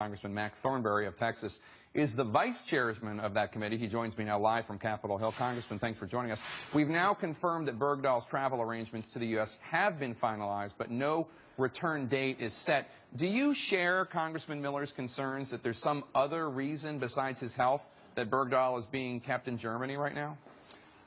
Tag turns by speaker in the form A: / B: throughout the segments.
A: Congressman Mac Thornberry of Texas is the vice chairman of that committee. He joins me now live from Capitol Hill. Congressman, thanks for joining us. We've now confirmed that Bergdahl's travel arrangements to the U.S. have been finalized, but no return date is set. Do you share Congressman Miller's concerns that there's some other reason besides his health that Bergdahl is being kept in Germany right now?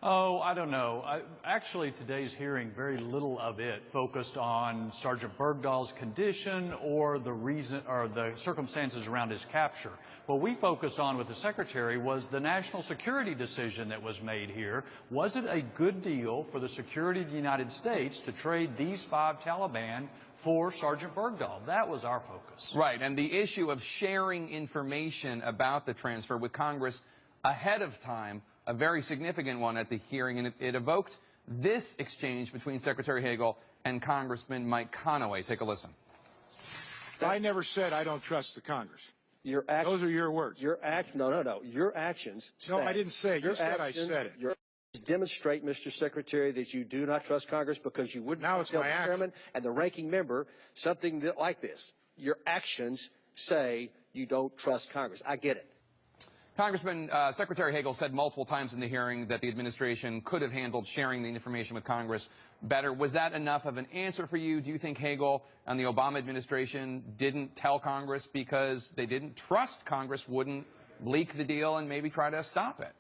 B: Oh, I don't know. Actually, today's hearing, very little of it focused on Sergeant Bergdahl's condition or the reason or the circumstances around his capture. What we focused on with the Secretary was the national security decision that was made here. Was it a good deal for the security of the United States to trade these 5 Taliban for Sergeant Bergdahl? That was our focus.
A: Right, and the issue of sharing information about the transfer with Congress ahead of time, a very significant one at the hearing, and it evoked this exchange between Secretary Hagel and Congressman Mike Conaway. Take a listen.
C: I never said I don't trust the Congress. Those are your words.
D: No. Your actions say.
C: No, I didn't say it. You said I said it.
D: Your actions demonstrate, Mr. Secretary, that you do not trust Congress because you wouldn't tell the chairman and the ranking member something like this. Your actions say you don't trust Congress. I get it.
A: Congressman, Secretary Hagel said multiple times in the hearing that the administration could have handled sharing the information with Congress better. Was that enough of an answer for you? Do you think Hagel and the Obama administration didn't tell Congress because they didn't trust Congress wouldn't leak the deal and maybe try to stop it?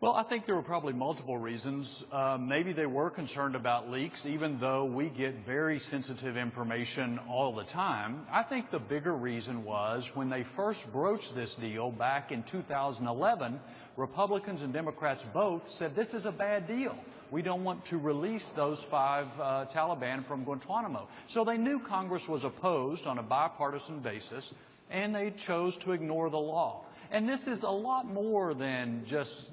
B: Well, I think there were probably multiple reasons. Maybe they were concerned about leaks, even though we get very sensitive information all the time. I think the bigger reason was when they first broached this deal back in 2011, Republicans and Democrats both said this is a bad deal. We don't want to release those 5 Taliban from Guantanamo. So they knew Congress was opposed on a bipartisan basis, and they chose to ignore the law. And this is a lot more than just,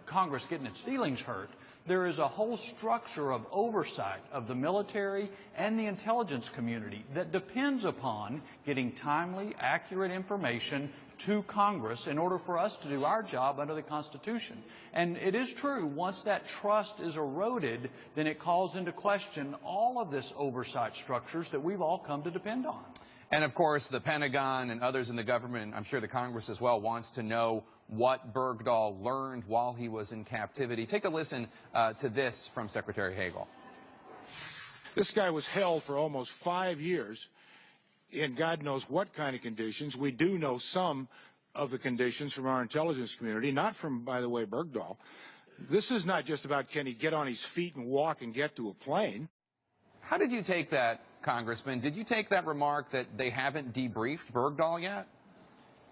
B: Congress getting its feelings hurt. There is a whole structure of oversight of the military and the intelligence community that depends upon getting timely, accurate information to Congress in order for us to do our job under the Constitution. And it is true, once that trust is eroded, then it calls into question all of this oversight structures that we've all come to depend on.
A: And, of course, the Pentagon and others in the government, and I'm sure the Congress as well, wants to know what Bergdahl learned while he was in captivity. Take a listen to this from Secretary Hagel.
C: This guy was held for almost 5 years in God knows what kind of conditions. We do know some of the conditions from our intelligence community, not from, by the way, Bergdahl. This is not just about can he get on his feet and walk and get to a plane.
A: How did you take that, Congressman? Did you take that remark that they haven't debriefed Bergdahl yet?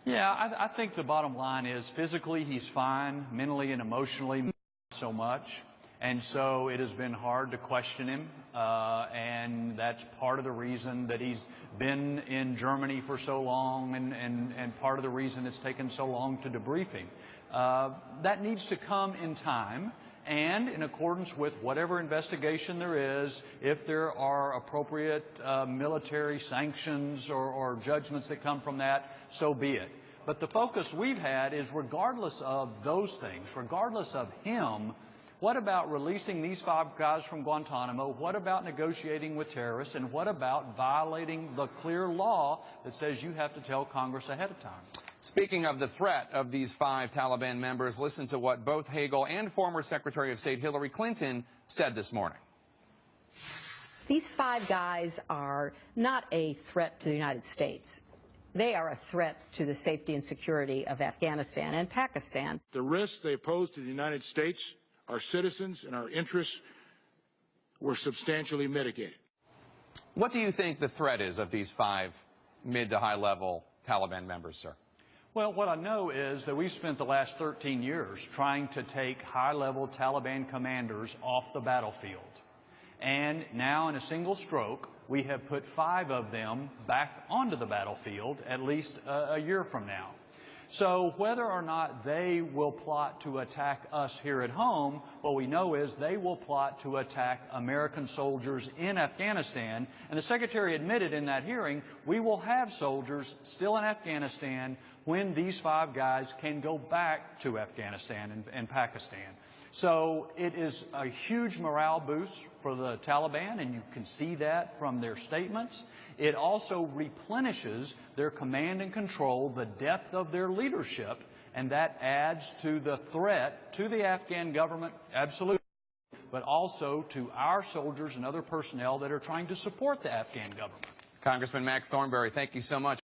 B: Yeah, I think the bottom line is physically he's fine, mentally and emotionally not so much. And so it has been hard to question him, and that's part of the reason that he's been in Germany for so long and part of the reason it's taken so long to debrief him. That needs to come in time. And in accordance with whatever investigation there is, if there are appropriate military sanctions or judgments that come from that, so be it. But the focus we've had is regardless of those things, regardless of him, what about releasing these 5 guys from Guantanamo? What about negotiating with terrorists? And what about violating the clear law that says you have to tell Congress ahead of time?
A: Speaking of the threat of these 5 Taliban members, listen to what both Hagel and former Secretary of State Hillary Clinton said this morning.
E: These 5 guys are not a threat to the United States. They are a threat to the safety and security of Afghanistan and Pakistan.
C: The risks they pose to the United States, our citizens, and our interests were substantially mitigated.
A: What do you think the threat is of these 5 mid to high level Taliban members, sir?
B: Well, what I know is that we've spent the last 13 years trying to take high-level Taliban commanders off the battlefield. And now, in a single stroke, we have put 5 of them back onto the battlefield, at least a year from now. So whether or not they will plot to attack us here at home, what we know is they will plot to attack American soldiers in Afghanistan. And the Secretary admitted in that hearing, we will have soldiers still in Afghanistan when these 5 guys can go back to Afghanistan and Pakistan. So it is a huge morale boost for the Taliban, and you can see that from their statements. It also replenishes their command and control, the depth of their leadership, and that adds to the threat to the Afghan government, absolutely, but also to our soldiers and other personnel that are trying to support the Afghan government.
A: Congressman Mac Thornberry, thank you so much.